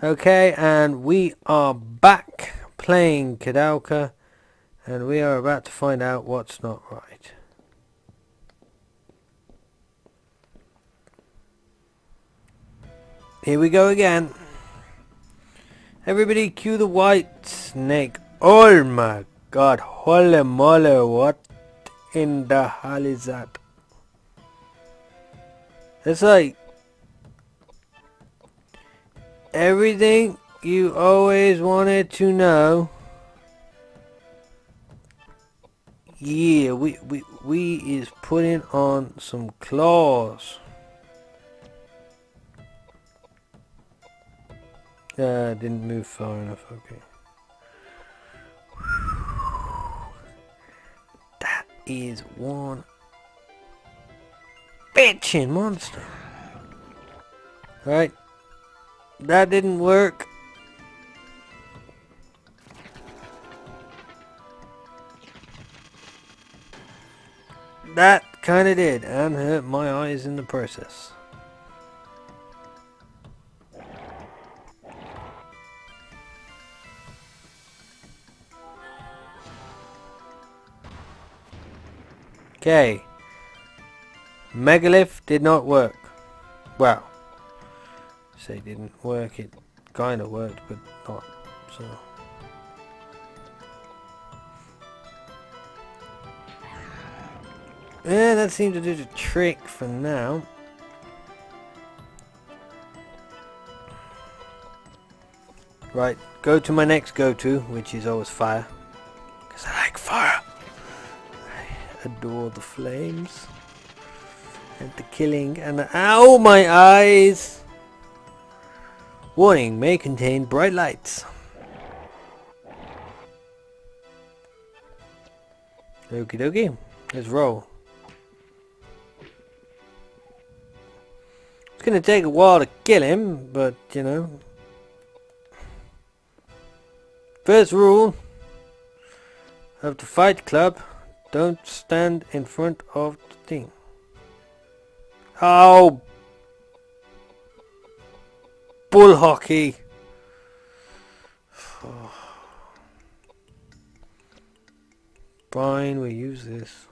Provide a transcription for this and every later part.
Okay, and we are back playing Koudelka, and we are about to find out what's not right. Here we go again. Everybody cue the white snake. Oh my god, holy moly, what in the hell is that? It's like everything you always wanted to know. Yeah, we is putting on some claws. Didn't move far enough, okay. That is one bitchin' monster. Right, that didn't work. That kinda did, and hurt my eyes in the process. Okay. Megalith did not work. Well, say didn't work, it kinda worked, but not, so. Yeah, that seemed to do the trick for now. Right, go to my next go-to, which is always fire. Because I like fire. I adore the flames. And the killing and the... Ow, my eyes! Warning, may contain bright lights. Okie dokie, let's roll. It's gonna take a while to kill him, but you know. First rule of the Fight Club, don't stand in front of the thing. Oh! Bull hockey! Fine, we'll use this.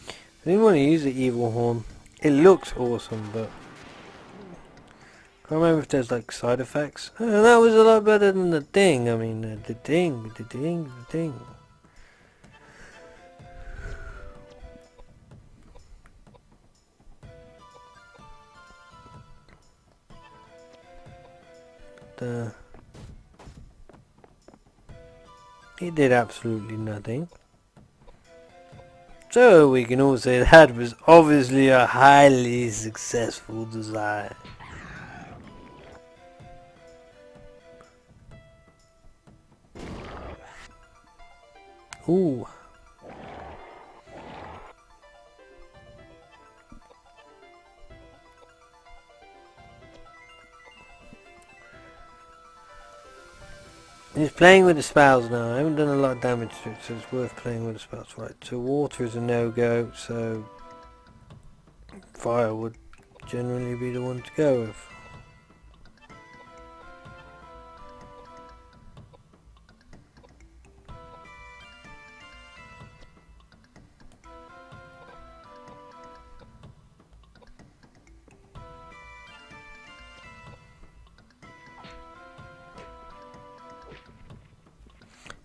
I didn't want to use the evil horn. It looks awesome, but I can't remember if there's like side effects. That was a lot better than the thing. I mean, the thing. It did absolutely nothing. So we can all say that was obviously a highly successful design. Ooh. He's playing with the spells now. I haven't done a lot of damage to it, so it's worth playing with the spells. Right, so water is a no-go, so fire would generally be the one to go with.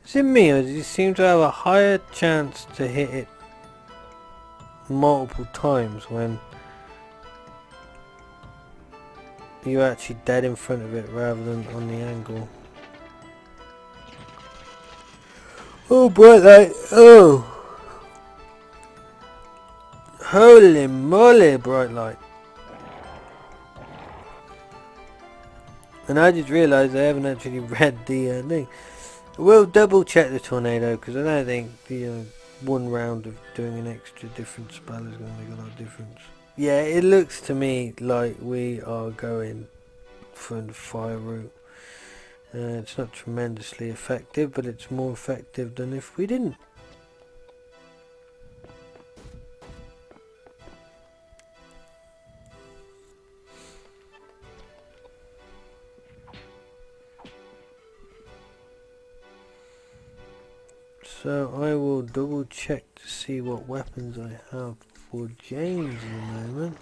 Is it me, or does he seem to have a higher chance to hit it multiple times when you're actually dead in front of it rather than on the angle? Oh, bright light! Oh! Holy moly, bright light! And I just realised I haven't actually read the thing. We'll double check the tornado because I don't think the one round of doing an extra different spell is going to make a lot of difference. Yeah, it looks to me like we are going for the fire route. It's not tremendously effective, but it's more effective than if we didn't. So I will double check to see what weapons I have for James in a moment.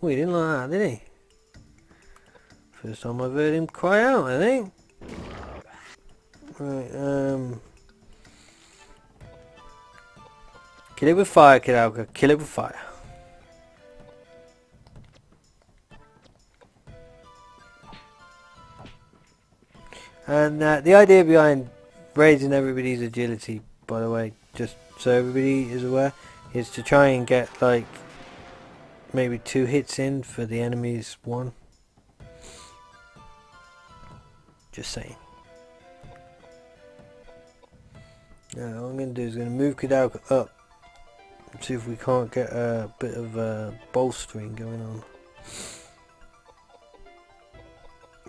Oh, he didn't like that, did he? First time I've heard him cry out, I think. Right, kill it with fire, Koudelka. Kill it with fire. And the idea behind raising everybody's agility, by the way, just so everybody is aware, is to try and get like maybe 2 hits in for the enemy's 1. Just saying. Now what I'm going to do is going to move Koudelka up. See if we can't get a bit of bolstering going on.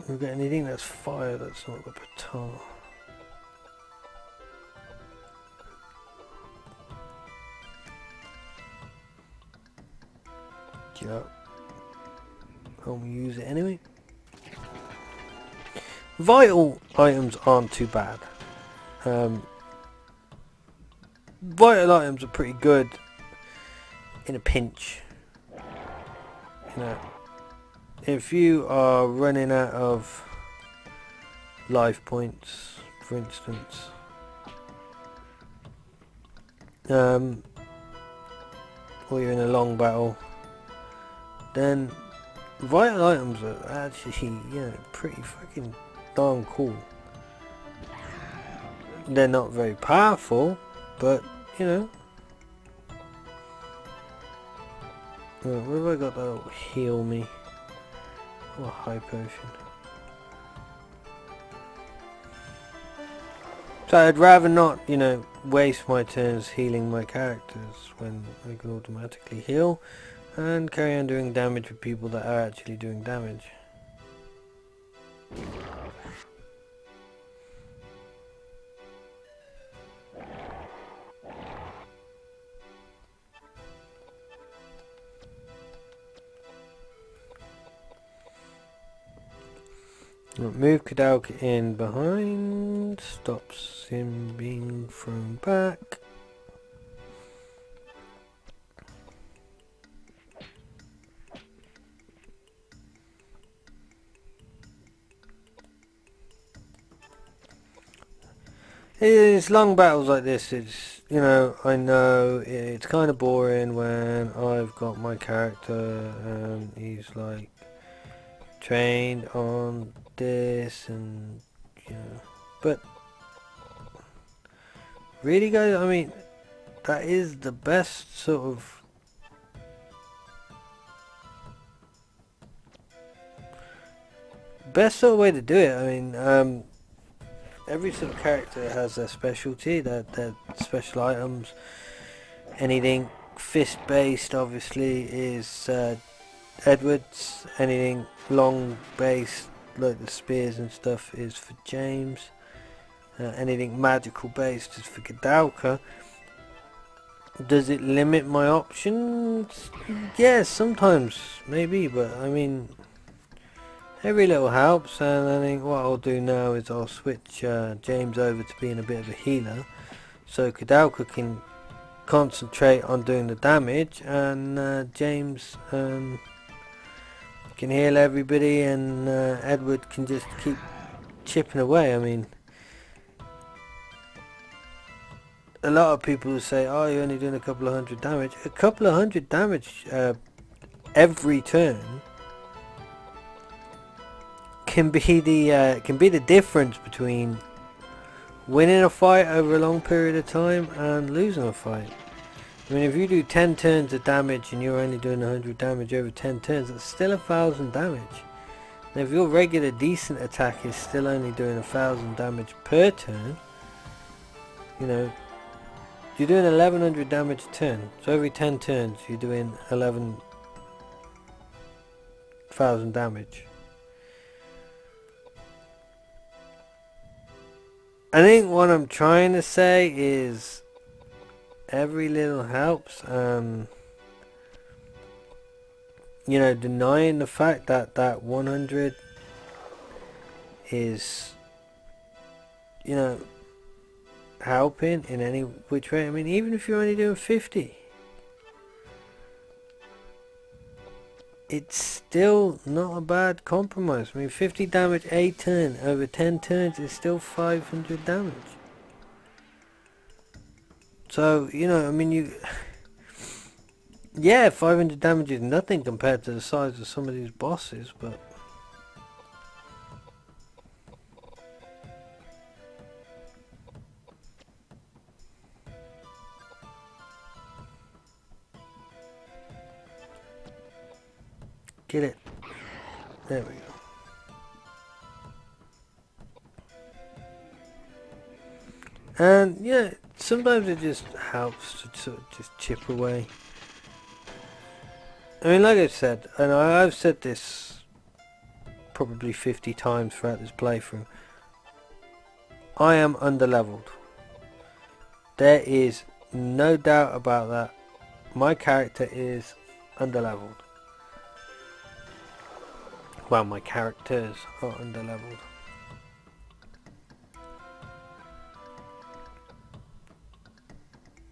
We got anything that's fire that's not the baton. Yep. I'll use it anyway. Vital items aren't too bad. Vital items are pretty good in a pinch. You know, if you are running out of life points, for instance, or you're in a long battle, then vital items are actually, you know, pretty fucking darn cool. They're not very powerful, but you know. Right, what have I got that'll heal me? Oh, a high potion. So I'd rather not, you know, waste my turns healing my characters when I can automatically heal and carry on doing damage with people that are actually doing damage. Move Koudelka in behind, stops him being thrown back. It's long battles like this, it's, you know, I know it's kind of boring when I've got my character and he's like trained on this and, you know, but really guys, I mean, that is the best sort of way to do it. I mean, every sort of character has their specialty, their special items. Anything fist based obviously is Edward's. Anything long based like the spears and stuff is for James. Anything magical based is for Koudelka. Does it limit my options? Yeah, sometimes maybe, but I mean, every little helps. And I think what I'll do now is I'll switch James over to being a bit of a healer, so Koudelka can concentrate on doing the damage, and James can heal everybody, and Edward can just keep chipping away. I mean, a lot of people will say, oh, you're only doing a couple of hundred damage. A couple of hundred damage every turn can be the difference between winning a fight over a long period of time and losing a fight. I mean, if you do 10 turns of damage and you're only doing 100 damage over 10 turns, that's still 1,000 damage. Now if your regular decent attack is still only doing 1,000 damage per turn, you know, you're doing 1,100 damage a turn. So every 10 turns you're doing 11,000 damage. I think what I'm trying to say is every little helps. You know, denying the fact that that 100 is, you know, helping in any which way. I mean, even if you're only doing 50, it's still not a bad compromise. I mean, 50 damage a turn over 10 turns is still 500 damage. So, you know, I mean, yeah, 500 damage is nothing compared to the size of some of these bosses, but get it. There we go. And yeah, sometimes it just helps to sort of just chip away. I mean, like I said, and I've said this probably 50 times throughout this playthrough, I am underleveled. There is no doubt about that. My character is underleveled. Well, my characters are underleveled.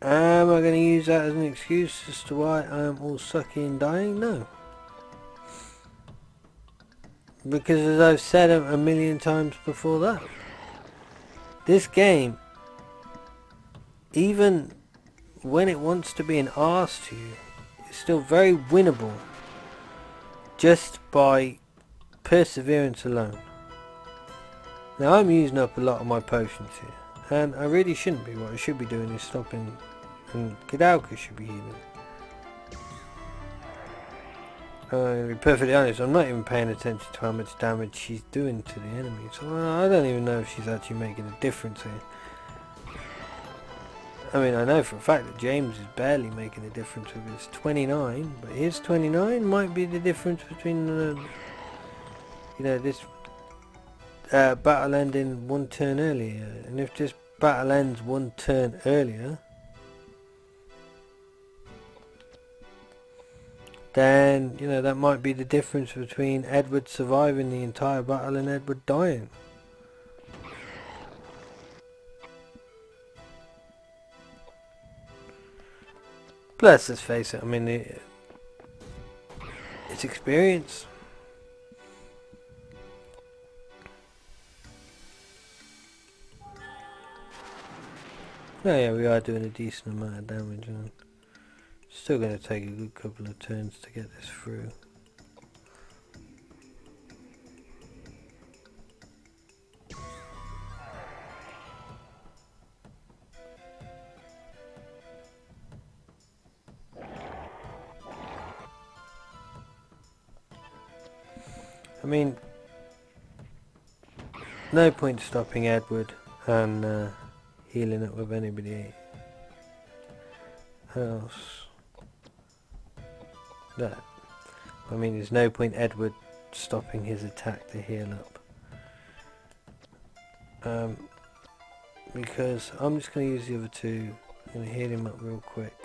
Am I going to use that as an excuse as to why I am all sucky and dying? No. Because as I've said a million times before that, this game, even when it wants to be an arse to you, is still very winnable just by perseverance alone. Now I'm using up a lot of my potions here, and I really shouldn't be. What I should be doing is stopping, and Koudelka should be healing. To be perfectly honest, I'm not even paying attention to how much damage she's doing to the enemy, so I don't even know if she's actually making a difference here. I mean, I know for a fact that James is barely making a difference with his 29, but his 29 might be the difference between, you know, this battle ending one turn earlier. And if this battle ends one turn earlier, then, you know, that might be the difference between Edward surviving the entire battle and Edward dying. Plus, let's face it, I mean, it's experience. Oh yeah, we are doing a decent amount of damage, and still going to take a good couple of turns to get this through. I mean, no point stopping Edward and healing it with anybody else. That, I mean, there's no point Edward stopping his attack to heal up. Because I'm just going to use the other two. I'm going to heal him up real quick.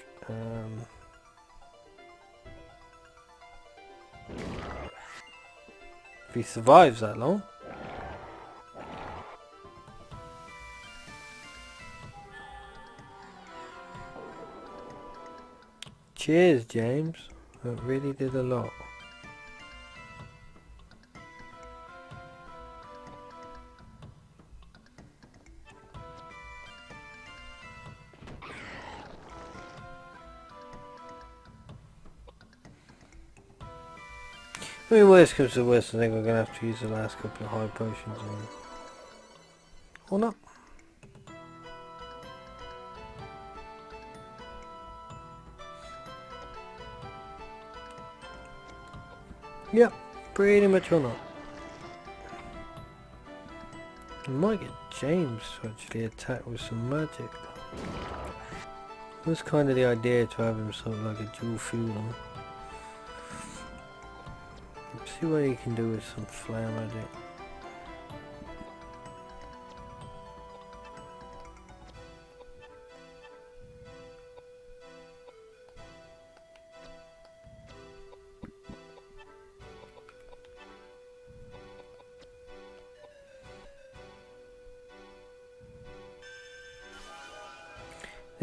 If he survives that long. Cheers, James. That really did a lot. I mean, worst comes to worst, I think we're going to have to use the last couple of high potions on. Or not. Yep, pretty much or not. I might get James to actually attack with some magic. That's kind of the idea, to have him sort of like a dual fuel on. Let's see what he can do with some flare magic.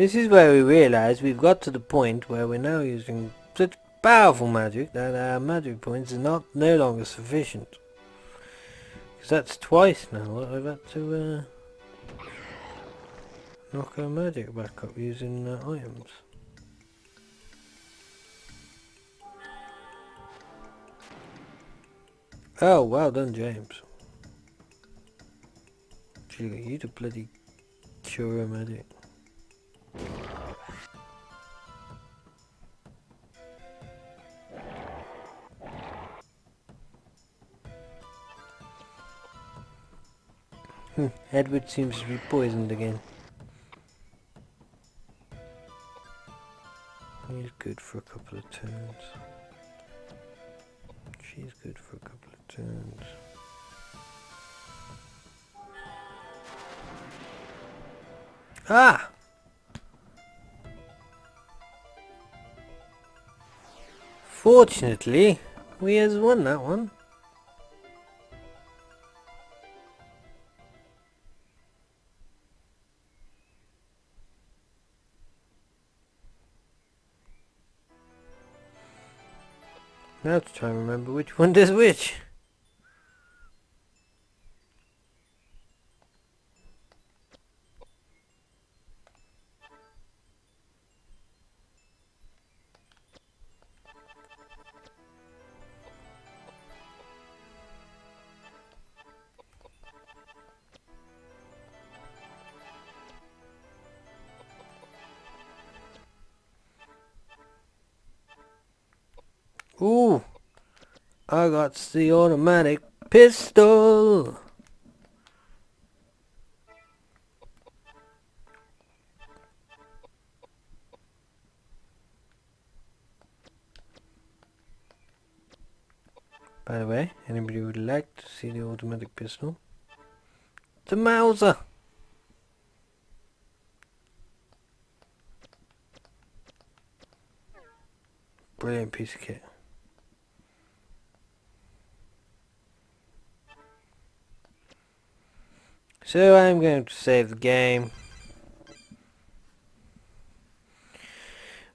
This is where we realise we've got to the point where we're now using such powerful magic that our magic points are no longer sufficient. Because that's twice now that I've had to knock our magic back up using items. Oh, well done, James. Gee, you to bloody cure magic. Edward seems to be poisoned again. He's good for a couple of turns. She's good for a couple of turns. Ah! Fortunately, we has won that one. Now to try and remember which one does which. Ooh! I got the automatic pistol! By the way, anybody would like to see the automatic pistol? The Mauser! Brilliant piece of kit. So I'm going to save the game.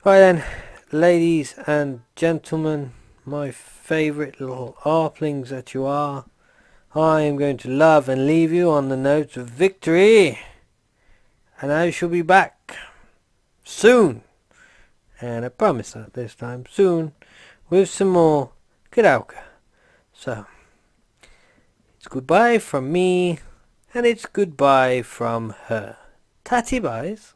Right then, ladies and gentlemen, my favourite little arplings that you are, I am going to love and leave you on the notes of victory. And I shall be back soon. And I promise that this time soon with some more Koudelka. So, it's goodbye from me. And it's goodbye from her. Tatty buys.